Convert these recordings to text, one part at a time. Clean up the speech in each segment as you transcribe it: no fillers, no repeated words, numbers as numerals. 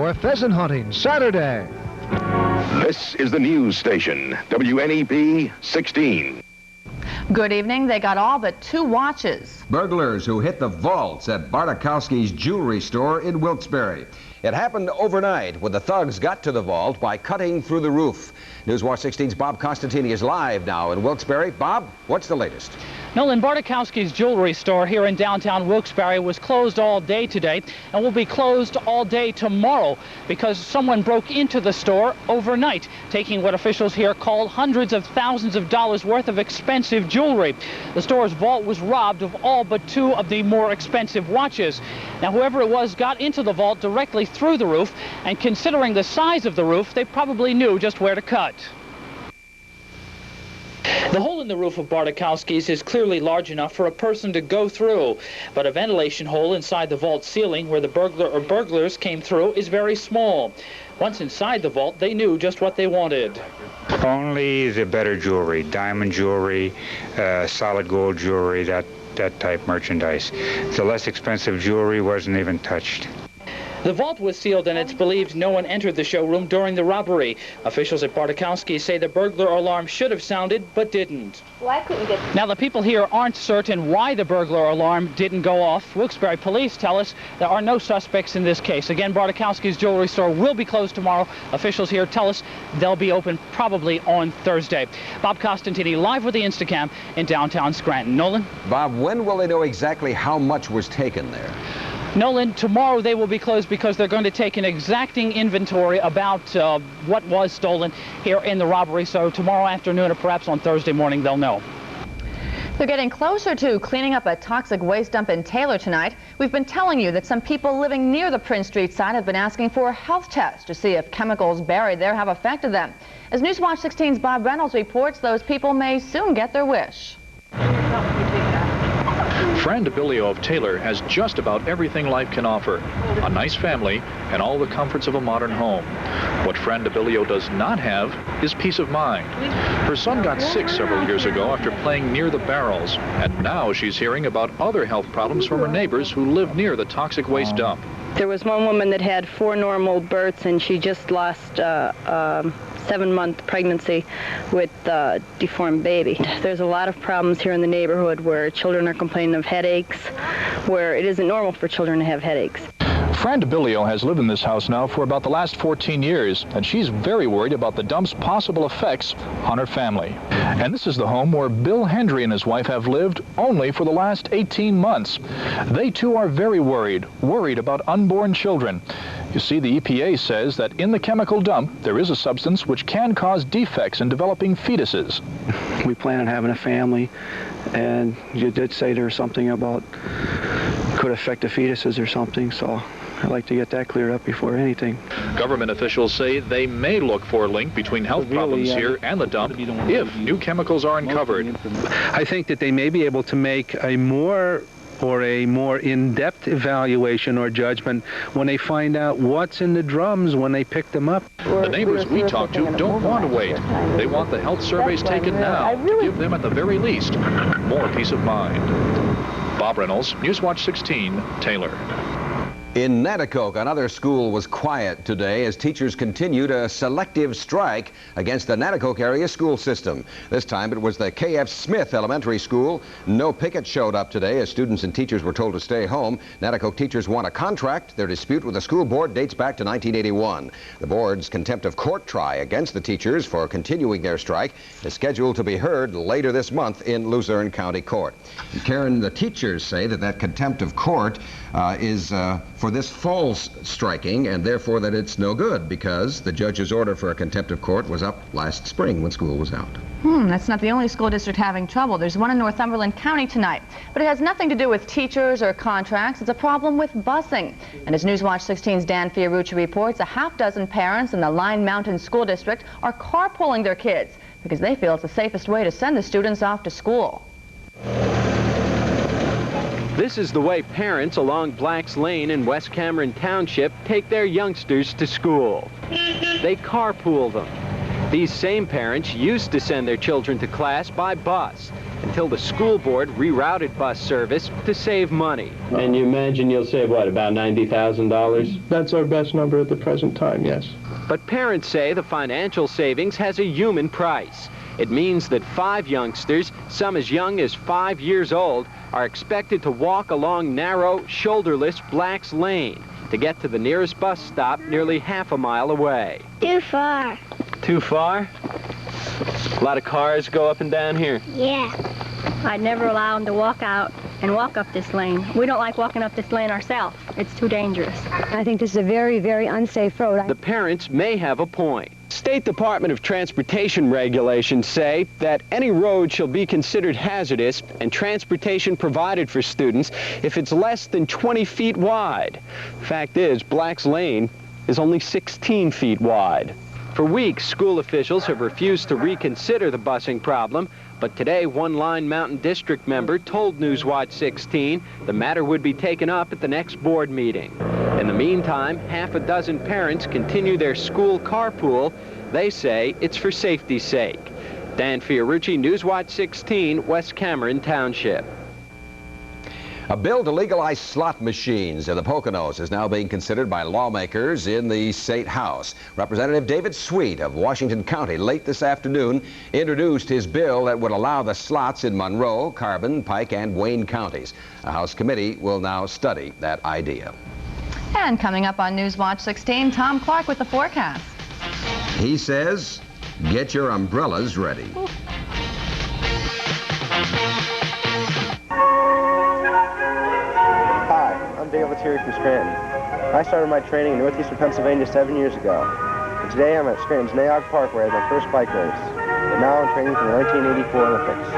for pheasant hunting Saturday. This is the news station, WNEP 16. Good evening. They got all but 2 watches. Burglars who hit the vaults at Bartikowsky's Jewelry store in Wilkes-Barre. It happened overnight when the thugs got to the vault by cutting through the roof. Newswatch 16's Bob Costantini is live now in Wilkes-Barre. Bob, what's the latest? Nolan, Bartikowsky's Jewelry store here in downtown Wilkes-Barre was closed all day today and will be closed all day tomorrow because someone broke into the store overnight, taking what officials here call hundreds of thousands of dollars worth of expensive jewelry. The store's vault was robbed of all but 2 of the more expensive watches. Now, whoever it was got into the vault directly through the roof, and considering the size of the roof, they probably knew just where to cut. The hole in the roof of Bartikowsky's is clearly large enough for a person to go through, but a ventilation hole inside the vault ceiling where the burglar or burglars came through is very small. Once inside the vault, they knew just what they wanted. Only the better jewelry, diamond jewelry, solid gold jewelry, that type merchandise. The less expensive jewelry wasn't even touched. The vault was sealed, and it's believed no one entered the showroom during the robbery. Officials at Bartikowsky say the burglar alarm should have sounded, but didn't. Why couldn't get... Now, the people here aren't certain why the burglar alarm didn't go off. Wilkes-Barre police tell us there are no suspects in this case. Again, Bartikowsky's Jewelry store will be closed tomorrow. Officials here tell us they'll be open probably on Thursday. Bob Costantini live with the Instacam in downtown Scranton. Nolan? Bob, when will they know exactly how much was taken there? Nolan, tomorrow they will be closed because they're going to take an exacting inventory about what was stolen here in the robbery. So tomorrow afternoon or perhaps on Thursday morning they'll know. They're getting closer to cleaning up a toxic waste dump in Taylor tonight. We've been telling you that some people living near the Prince Street site have been asking for a health test to see if chemicals buried there have affected them. As Newswatch 16's Bob Reynolds reports, those people may soon get their wish. Fran DeBillio of Taylor has just about everything life can offer. A nice family and all the comforts of a modern home. What Fran DeBillio does not have is peace of mind. Her son got sick several years ago after playing near the barrels, and now she's hearing about other health problems from her neighbors who live near the toxic waste dump. There was one woman that had 4 normal births, and she just lost a 7-month pregnancy with a deformed baby. There's a lot of problems here in the neighborhood where children are complaining of headaches, where it isn't normal for children to have headaches. Fran DeBillio has lived in this house now for about the last 14 years, and she's very worried about the dump's possible effects on her family. And this is the home where Bill Hendry and his wife have lived only for the last 18 months. They too are very worried about unborn children. You see, the EPA says that in the chemical dump, there is a substance which can cause defects in developing fetuses. We plan on having a family, and you did say there was something about could affect the fetuses or something, so I'd like to get that cleared up before anything. Government officials say they may look for a link between health problems here and the dump if new chemicals are uncovered. I think that they may be able to make a more in-depth evaluation or judgment when they find out what's in the drums when they pick them up. The neighbors we talk to don't want to wait. They want the health surveys taken now to give them, at the very least, more peace of mind. Bob Reynolds, Newswatch 16, Taylor. In Nanticoke, another school was quiet today as teachers continued a selective strike against the Nanticoke area school system. This time it was the K.F. Smith Elementary School. No picket showed up today as students and teachers were told to stay home. Nanticoke teachers want a contract. Their dispute with the school board dates back to 1981. The board's contempt of court try against the teachers for continuing their strike is scheduled to be heard later this month in Luzerne County Court. Karen, the teachers say that contempt of court is for this false striking, and therefore that it's no good because the judge's order for a contempt of court was up last spring when school was out. That's not the only school district having trouble. There's one in Northumberland County tonight. But it has nothing to do with teachers or contracts. It's a problem with busing. And as Newswatch 16's Dan Fiorucci reports, a half-dozen parents in the Line Mountain School District are carpooling their kids because they feel it's the safest way to send the students off to school. This is the way parents along Black's Lane in West Cameron Township take their youngsters to school. They carpool them. These same parents used to send their children to class by bus. until the school board rerouted bus service to save money. And you imagine you'll save, what, about $90,000? That's our best number at the present time, yes. But parents say the financial savings has a human price. It means that 5 youngsters, some as young as 5 years old, are expected to walk along narrow, shoulderless Black's Lane to get to the nearest bus stop nearly half a mile away. Too far. Too far? A lot of cars go up and down here. Yeah. I'd never allow them to walk out and walk up this lane. We don't like walking up this lane ourselves. It's too dangerous. I think this is a very, very unsafe road. The parents may have a point. State Department of Transportation regulations say that any road shall be considered hazardous and transportation provided for students if it's less than 20 feet wide. Fact is, Black's Lane is only 16 feet wide. For weeks, school officials have refused to reconsider the busing problem, but today one Line Mountain District member told Newswatch 16 the matter would be taken up at the next board meeting. In the meantime, half a dozen parents continue their school carpool. They say it's for safety's sake. Dan Fiorucci, Newswatch 16, West Cameron Township. A bill to legalize slot machines in the Poconos is now being considered by lawmakers in the State House. Representative David Sweet of Washington County late this afternoon introduced his bill that would allow the slots in Monroe, Carbon, Pike, and Wayne counties. A House committee will now study that idea. And coming up on Newswatch 16, Tom Clark with the forecast. He says, get your umbrellas ready. I'm Dale Lettieri from Scranton. I started my training in northeastern Pennsylvania 7 years ago. And today I'm at Scranton's Nayog Park where I had my first bike race. But now I'm training for the 1984 Olympics.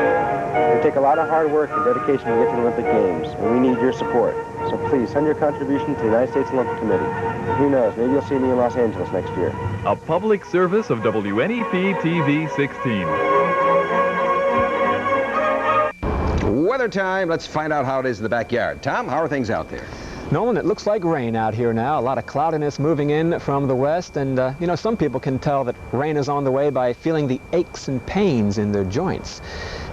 It will take a lot of hard work and dedication to get to the Olympic Games, and we need your support. So please send your contribution to the United States Olympic Committee. And who knows, maybe you'll see me in Los Angeles next year. A public service of wnep-tv 16. Weather time. Let's find out how it is in the backyard. Tom, how are things out there? Nolan, it looks like rain out here now. A lot of cloudiness moving in from the west, and you know, some people can tell that rain is on the way by feeling the aches and pains in their joints.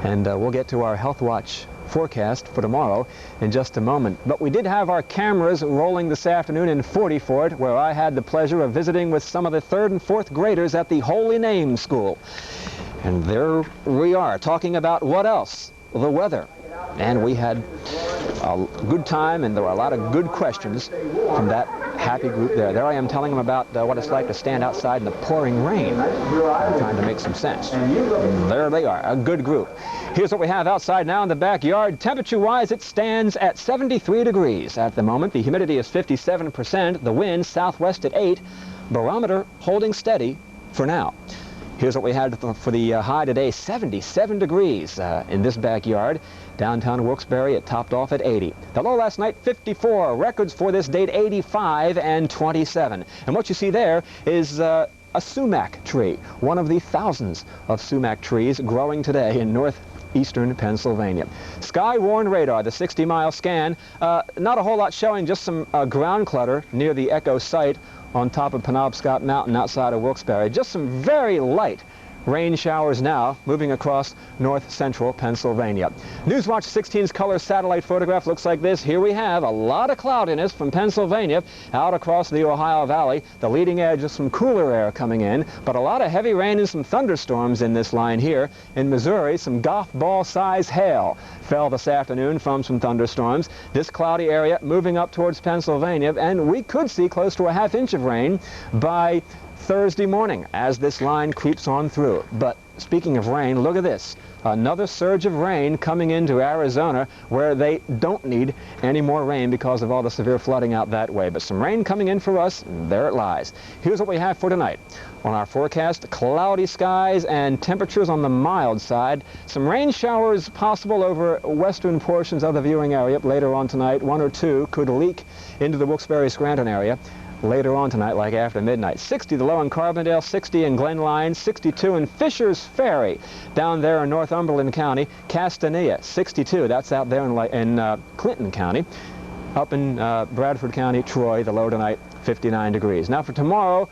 And we'll get to our Health Watch forecast for tomorrow in just a moment. But we did have our cameras rolling this afternoon in 40 Fort, where I had the pleasure of visiting with some of the 3rd and 4th graders at the Holy Name School. And there we are, talking about what else? The weather. And we had a good time, and there were a lot of good questions from that happy group there. There I am telling them about what it's like to stand outside in the pouring rain. I'm trying to make some sense. And there they are, a good group. Here's what we have outside now in the backyard. Temperature-wise, it stands at 73 degrees at the moment. The humidity is 57%. The wind southwest at 8. Barometer holding steady for now. Here's what we had for the high today, 77 degrees in this backyard. Downtown Wilkes-Barre, it topped off at 80. The low last night, 54. Records for this date, 85 and 27. And what you see there is a sumac tree, one of the thousands of sumac trees growing today in northeastern Pennsylvania. Sky-worn radar, the 60-mile scan, not a whole lot showing, just some ground clutter near the Echo site on top of Penobscot Mountain outside of Wilkes-Barre. Just some very light rain showers now moving across north-central Pennsylvania. Newswatch 16's color satellite photograph looks like this. Here we have a lot of cloudiness from Pennsylvania out across the Ohio Valley. The leading edge of some cooler air coming in, but a lot of heavy rain and some thunderstorms in this line here. In Missouri, some golf ball size hail fell this afternoon from some thunderstorms. This cloudy area moving up towards Pennsylvania, and we could see close to a ½ inch of rain by Thursday morning as this line creeps on through. But speaking of rain, look at this. Another surge of rain coming into Arizona, where they don't need any more rain because of all the severe flooding out that way. But some rain coming in for us, and there it lies. Here's what we have for tonight. On our forecast, cloudy skies and temperatures on the mild side. Some rain showers possible over western portions of the viewing area later on tonight. 1 or 2 could leak into the Wilkes-Barre-Scranton area later on tonight, like after midnight. 60 the low in Carbondale, 60 in Glen Line, 62 in Fisher's Ferry down there in Northumberland County. Castania, 62. That's out there in Clinton County. Up in Bradford County, Troy, the low tonight, 59 degrees. Now for tomorrow,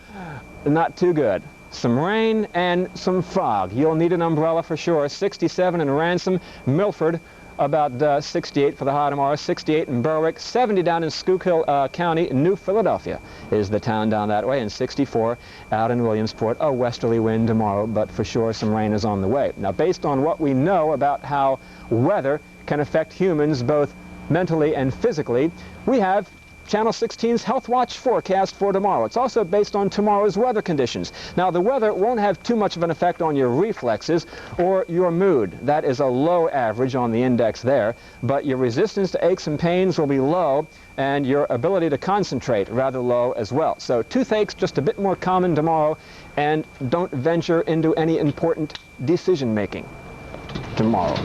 not too good. some rain and some fog. You'll need an umbrella for sure. 67 in Ransom, Milford, about 68 for the high tomorrow, 68 in Berwick, 70 down in Schuylkill County. New Philadelphia is the town down that way, and 64 out in Williamsport. A westerly wind tomorrow, but for sure some rain is on the way. Now, based on what we know about how weather can affect humans both mentally and physically, we have Channel 16's Health Watch forecast for tomorrow. It's also based on tomorrow's weather conditions. Now, the weather won't have too much of an effect on your reflexes or your mood. That is a low average on the index there, but your resistance to aches and pains will be low, and your ability to concentrate rather low as well. So toothaches just a bit more common tomorrow, and don't venture into any important decision making tomorrow.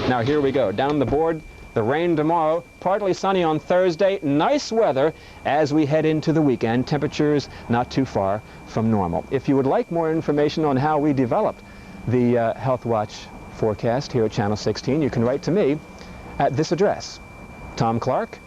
Now, here we go. Down the board, the rain tomorrow, partly sunny on Thursday, nice weather as we head into the weekend. Temperatures not too far from normal. If you would like more information on how we developed the Health Watch forecast here at Channel 16, you can write to me at this address. Tom Clark,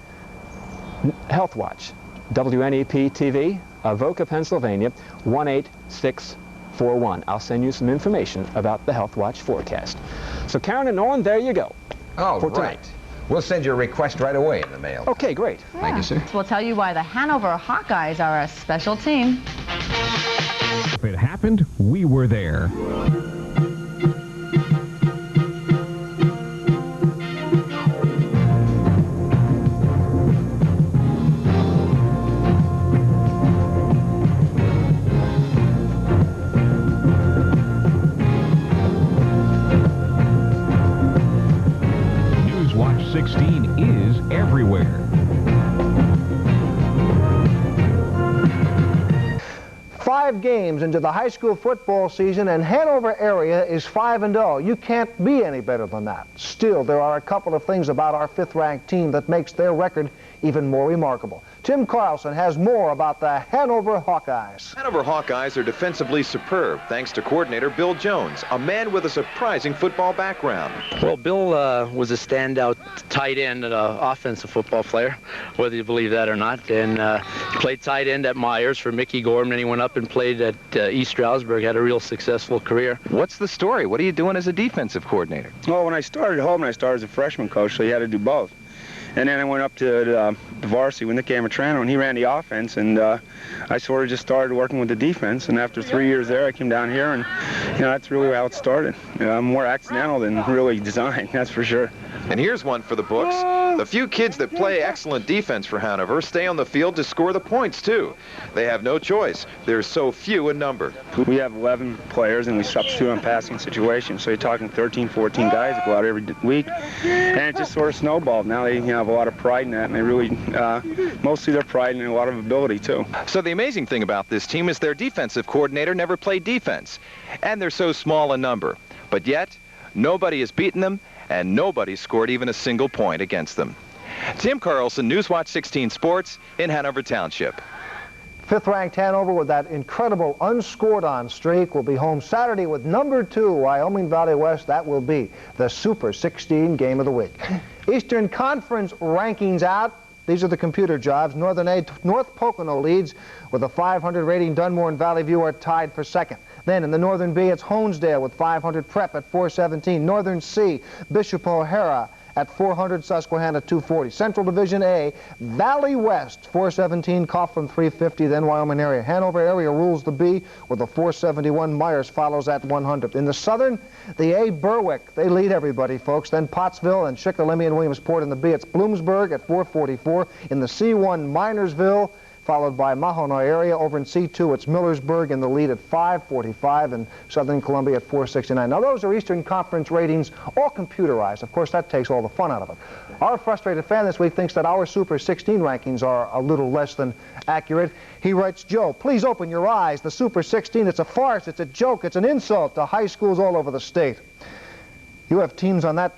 Health Watch, WNEP-TV, Avoca, Pennsylvania, 18641. I'll send you some information about the Health Watch forecast. So Karen and Nolan, there you go. Oh, for right. tonight. We'll send your request right away in the mail. Okay, great. Yeah. Thank you, sir. We'll tell you why the Hanover Hawkeyes are a special team. If it happened, we were there. Newswatch 16 is everywhere. Five games into the high school football season, and Hanover Area is 5-0. You can't be any better than that. Still, there are a couple of things about our fifth-ranked team that makes their record even more remarkable. Tim Carlson has more about the Hanover Hawkeyes. Hanover Hawkeyes are defensively superb, thanks to coordinator Bill Jones, a man with a surprising football background. Well, Bill was a standout tight end and an offensive football player, whether you believe that or not. And he played tight end at Myers for Mickey Gorman, and he went up and played at East Stroudsburg, had a real successful career. What's the story? What are you doing as a defensive coordinator? Well, when I started at Holman, I started as a freshman coach, so you had to do both. And then I went up to the varsity with Nick Amatrano, and he ran the offense, and I sort of just started working with the defense. And after 3 years there, I came down here, and that's really how it started. More accidental than really designed, that's for sure. And here's one for the books. The few kids that play excellent defense for Hanover stay on the field to score the points, too. They have no choice. There's so few in number. We have 11 players, and we substitute on passing situations. So you're talking 13, 14 guys that go out every week. And it just sort of snowballed. Now they have a lot of pride in that, and they really, mostly their pride and a lot of ability, too. So the amazing thing about this team is their defensive coordinator never played defense. And they're so small in number. But yet, nobody has beaten them, and nobody scored even a single point against them. Tim Carlson, Newswatch 16 Sports in Hanover Township. Fifth-ranked Hanover with that incredible unscored-on streak will be home Saturday with number 2, Wyoming Valley West. That will be the Super 16 game of the week. Eastern Conference rankings out. These are the computer jobs. Northern A, North Pocono leads with a 500 rating. Dunmore and Valley View are tied for second. Then in the Northern B, it's Honesdale with 500, Prep at 417. Northern C, Bishop O'Hara at 400, Susquehanna 240. Central Division A, Valley West 417, Coughlin 350, then Wyoming Area. Hanover Area rules the B with a 471. Myers follows at 100. In the Southern, the A, Berwick, they lead everybody, folks. Then Pottsville and Shikellamy and Williamsport in the B. It's Bloomsburg at 444. In the C1, Minersville, followed by Mahanoy Area. Over in C2, it's Millersburg in the lead at 545, and Southern Columbia at 469. Now, those are Eastern Conference ratings, all computerized. Of course, that takes all the fun out of it. Our frustrated fan this week thinks that our Super 16 rankings are a little less than accurate. He writes, Joe, please open your eyes. The Super 16, it's a farce, it's a joke, it's an insult to high schools all over the state. You have teams on that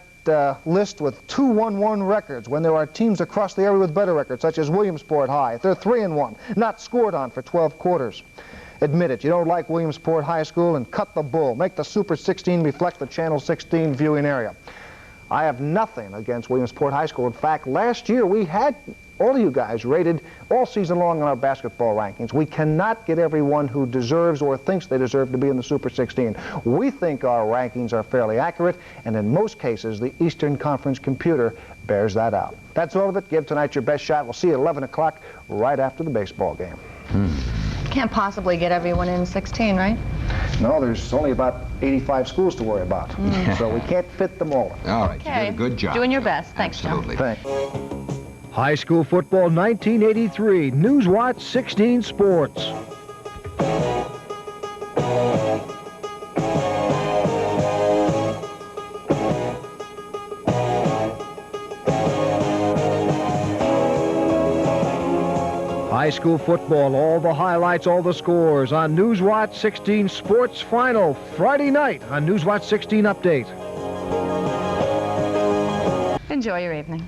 list with 2-1-1 records when there are teams across the area with better records, such as Williamsport High. They're 3-1, not scored on for 12 quarters. Admit it, you don't like Williamsport High School, and cut the bull. Make the Super 16 reflect the Channel 16 viewing area. I have nothing against Williamsport High School. In fact, last year we had all of you guys rated all season long on our basketball rankings. We cannot get everyone who deserves or thinks they deserve to be in the Super 16. We think our rankings are fairly accurate, and in most cases, the Eastern Conference computer bears that out. That's all of it. Give tonight your best shot. We'll see you at 11 o'clock right after the baseball game. Can't possibly get everyone in 16, right? No, there's only about 85 schools to worry about, so we can't fit them all. All right, Okay. you did a good job. Doing your best. Thanks, John. Absolutely. Thanks. High school football 1983, Newswatch 16 Sports. High school football, all the highlights, all the scores on Newswatch 16 Sports Final, Friday night on Newswatch 16 Update. Enjoy your evening.